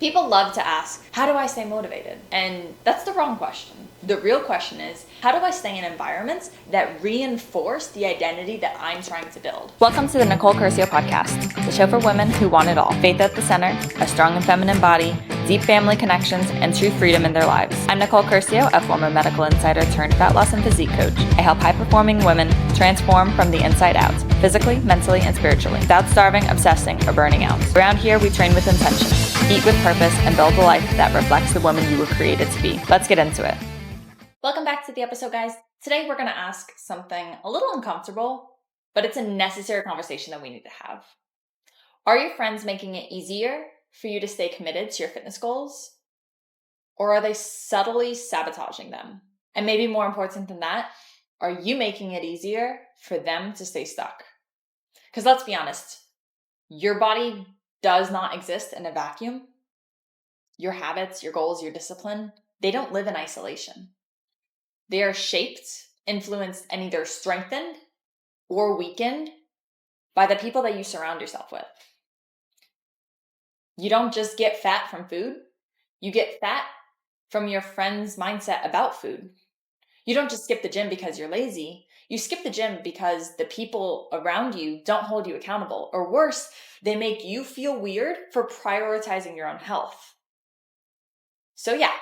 People love to ask, how do I stay motivated? And that's the wrong question. The real question is, how do I stay in environments that reinforce the identity that I'm trying to build? Welcome to the Nicole Curcio podcast, the show for women who want it all. Faith at the center, a strong and feminine body, deep family connections, and true freedom in their lives. I'm Nicole Curcio, a former medical insider turned fat loss and physique coach. I help high-performing women transform from the inside out, physically, mentally, and spiritually, without starving, obsessing, or burning out. Around here, we train with intention, eat with purpose, and build a life that reflects the woman you were created to be. Let's get into it. Welcome back to the episode, guys. Today, we're going to ask something a little uncomfortable, but it's a necessary conversation that we need to have. Are your friends making it easier for you to stay committed to your fitness goals? Or are they subtly sabotaging them? And maybe more important than that, are you making it easier for them to stay stuck? Because let's be honest, your body does not exist in a vacuum. Your habits, your goals, your discipline, they don't live in isolation. They are shaped, influenced, and either strengthened or weakened by the people that you surround yourself with. You don't just get fat from food. You get fat from your friend's mindset about food. You don't just skip the gym because you're lazy. You skip the gym because the people around you don't hold you accountable. Or worse, they make you feel weird for prioritizing your own health. So yeah,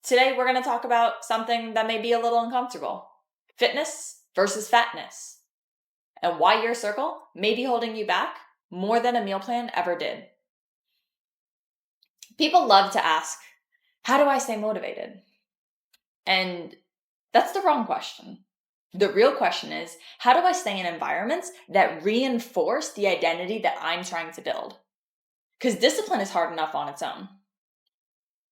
today we're going to talk about something that may be a little uncomfortable. Fitness versus fatness. And why your circle may be holding you back more than a meal plan ever did. People love to ask, how do I stay motivated? And that's the wrong question. The real question is, how do I stay in environments that reinforce the identity that I'm trying to build? Because discipline is hard enough on its own.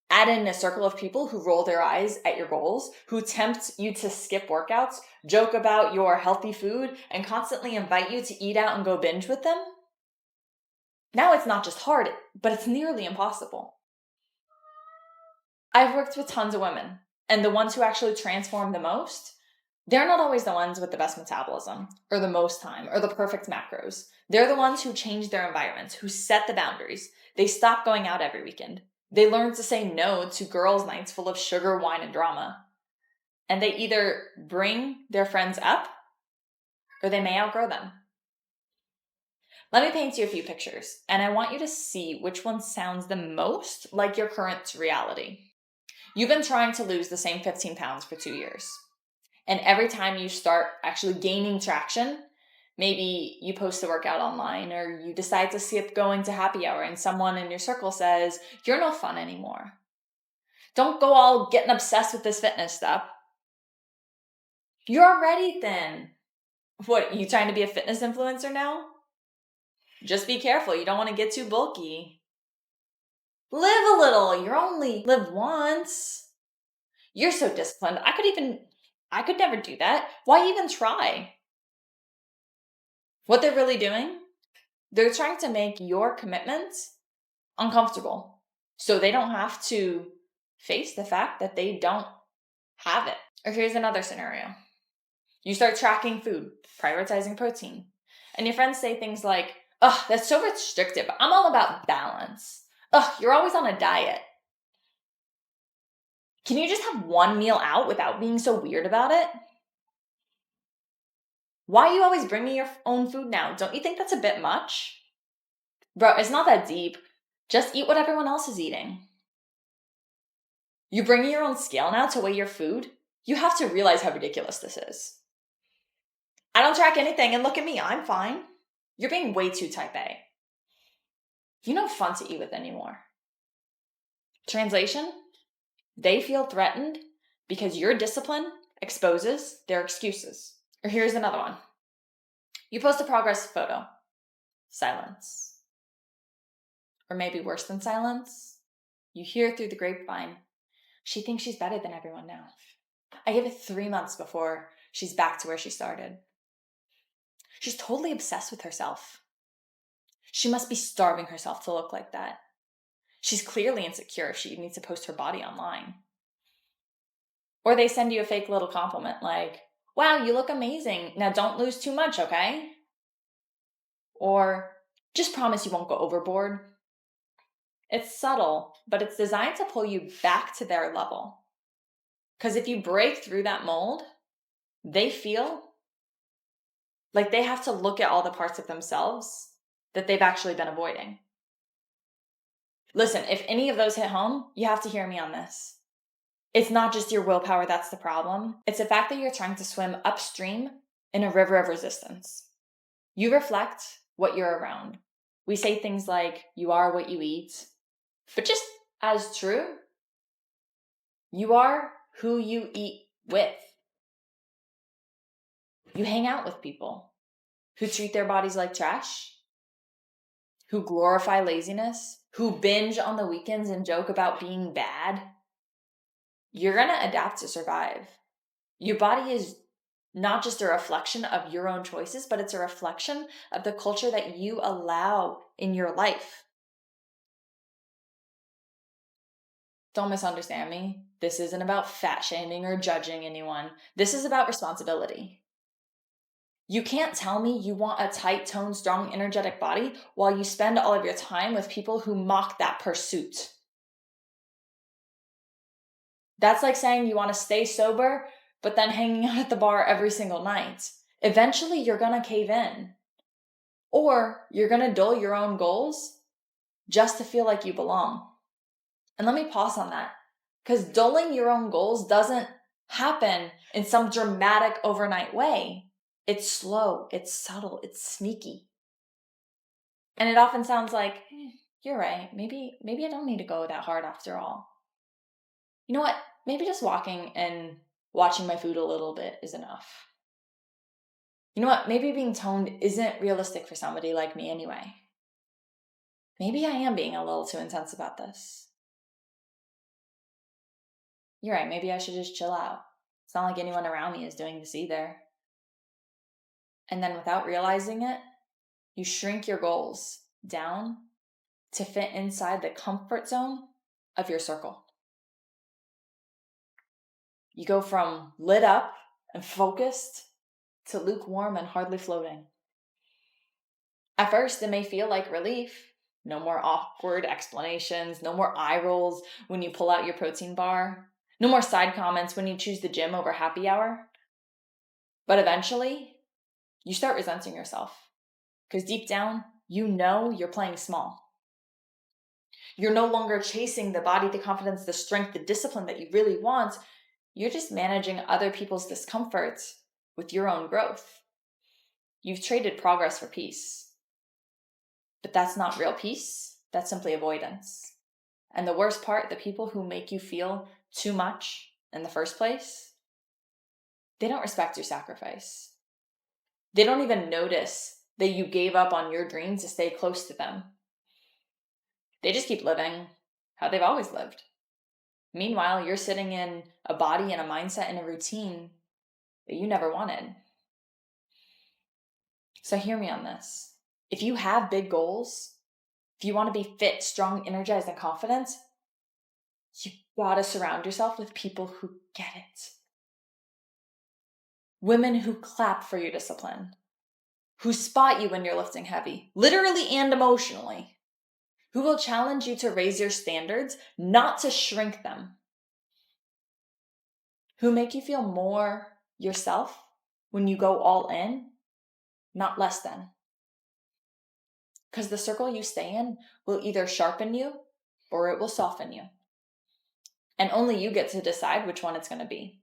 Add in a circle of people who roll their eyes at your goals, who tempt you to skip workouts, joke about your healthy food, and constantly invite you to eat out and go binge with them. Now it's not just hard, but it's nearly impossible. I've worked with tons of women, and the ones who actually transform the most, they're not always the ones with the best metabolism, or the most time, or the perfect macros. They're the ones who change their environments, who set the boundaries. They stop going out every weekend. They learn to say no to girls' nights full of sugar, wine, and drama. And they either bring their friends up, or they may outgrow them. Let me paint you a few pictures, and I want you to see which one sounds the most like your current reality. You've been trying to lose the same 15 pounds for 2 years. And every time you start actually gaining traction, maybe you post a workout online or you decide to skip going to happy hour and someone in your circle says, you're no fun anymore. Don't go all getting obsessed with this fitness stuff. You're already thin. What, you trying to be a fitness influencer now? Just be careful. You don't want to get too bulky. Live a little. You only live once. You're so disciplined. I could never do that. Why even try? What they're really doing, they're trying to make your commitments uncomfortable so they don't have to face the fact that they don't have it. Or here's another scenario. You start tracking food, prioritizing protein, and your friends say things like, "Oh, that's so restrictive. I'm all about balance. Oh, you're always on a diet. Can you just have one meal out without being so weird about it? Why are you always bringing your own food now? Don't you think that's a bit much?" Bro, it's not that deep. Just eat what everyone else is eating. You bringing your own scale now to weigh your food? You have to realize how ridiculous this is. I don't track anything, and look at me, I'm fine. You're being way too type A. You're not fun to eat with anymore. Translation? They feel threatened because your discipline exposes their excuses. Or here's another one. You post a progress photo. Silence. Or maybe worse than silence. You hear through the grapevine, she thinks she's better than everyone now. I give it 3 months before she's back to where she started. She's totally obsessed with herself. She must be starving herself to look like that. She's clearly insecure if she needs to post her body online. Or they send you a fake little compliment like, wow, you look amazing. Now don't lose too much, okay? Or just promise you won't go overboard. It's subtle, but it's designed to pull you back to their level. Because if you break through that mold, they feel like they have to look at all the parts of themselves that they've actually been avoiding. Listen, if any of those hit home, you have to hear me on this. It's not just your willpower that's the problem. It's the fact that you're trying to swim upstream in a river of resistance. You reflect what you're around. We say things like, you are what you eat. But just as true, you are who you eat with. You hang out with people who treat their bodies like trash, who glorify laziness, who binge on the weekends and joke about being bad. You're going to adapt to survive. Your body is not just a reflection of your own choices, but it's a reflection of the culture that you allow in your life. Don't misunderstand me. This isn't about fat shaming or judging anyone. This is about responsibility. You can't tell me you want a tight, toned, strong, energetic body while you spend all of your time with people who mock that pursuit. That's like saying you want to stay sober, but then hanging out at the bar every single night. Eventually, you're going to cave in. Or you're going to dull your own goals just to feel like you belong. And let me pause on that. Because dulling your own goals doesn't happen in some dramatic overnight way. It's slow, it's subtle, it's sneaky. And it often sounds like, you're right, maybe I don't need to go that hard after all. You know what? Maybe just walking and watching my food a little bit is enough. You know what? Maybe being toned isn't realistic for somebody like me anyway. Maybe I am being a little too intense about this. You're right, maybe I should just chill out. It's not like anyone around me is doing this either. And then without realizing it, you shrink your goals down to fit inside the comfort zone of your circle. You go from lit up and focused to lukewarm and hardly floating. At first, it may feel like relief. No more awkward explanations, no more eye rolls when you pull out your protein bar, no more side comments when you choose the gym over happy hour. But eventually, you start resenting yourself because deep down, you know you're playing small. You're no longer chasing the body, the confidence, the strength, the discipline that you really want. You're just managing other people's discomfort with your own growth. You've traded progress for peace. But that's not real peace. That's simply avoidance. And the worst part, the people who make you feel too much in the first place, they don't respect your sacrifice. They don't even notice that you gave up on your dream to stay close to them. They just keep living how they've always lived. Meanwhile, you're sitting in a body and a mindset and a routine that you never wanted. So hear me on this. If you have big goals, if you want to be fit, strong, energized, and confident, you gotta surround yourself with people who get it. Women who clap for your discipline, who spot you when you're lifting heavy, literally and emotionally, who will challenge you to raise your standards, not to shrink them, who make you feel more yourself when you go all in, not less than. Because the circle you stay in will either sharpen you or it will soften you. And only you get to decide which one it's going to be.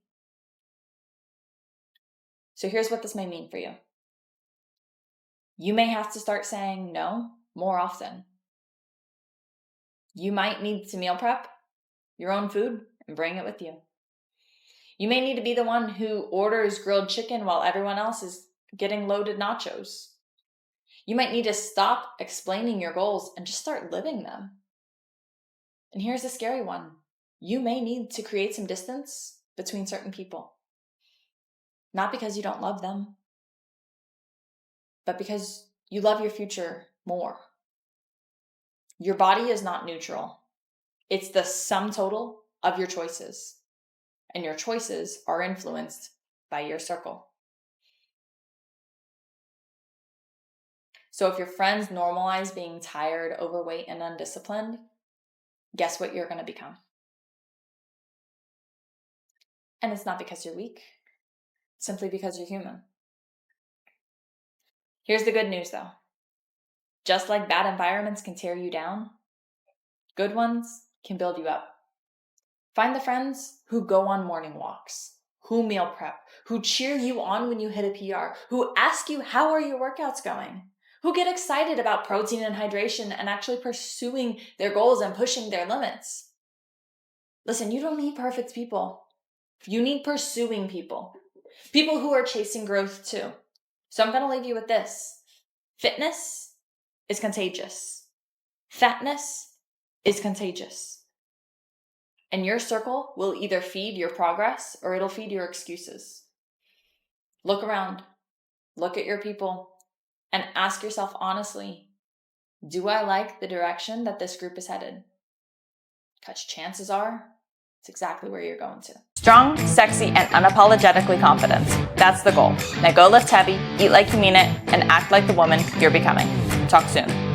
So here's what this may mean for you. You may have to start saying no more often. You might need to meal prep your own food and bring it with you. You may need to be the one who orders grilled chicken while everyone else is getting loaded nachos. You might need to stop explaining your goals and just start living them. And here's the scary one. You may need to create some distance between certain people. Not because you don't love them, but because you love your future more. Your body is not neutral. It's the sum total of your choices. And your choices are influenced by your circle. So if your friends normalize being tired, overweight, and undisciplined, guess what you're going to become. And it's not because you're weak, simply because you're human. Here's the good news though. Just like bad environments can tear you down, good ones can build you up. Find the friends who go on morning walks, who meal prep, who cheer you on when you hit a PR, who ask you how are your workouts going, who get excited about protein and hydration and actually pursuing their goals and pushing their limits. Listen, you don't need perfect people. You need pursuing people. People who are chasing growth too. So I'm going to leave you with this. Fitness is contagious. Fatness is contagious. And your circle will either feed your progress or it'll feed your excuses. Look around, look at your people, and ask yourself honestly, do I like the direction that this group is headed? Because chances are, it's exactly where you're going to. Strong, sexy, and unapologetically confident. That's the goal. Now go lift heavy, eat like you mean it, and act like the woman you're becoming. Talk soon.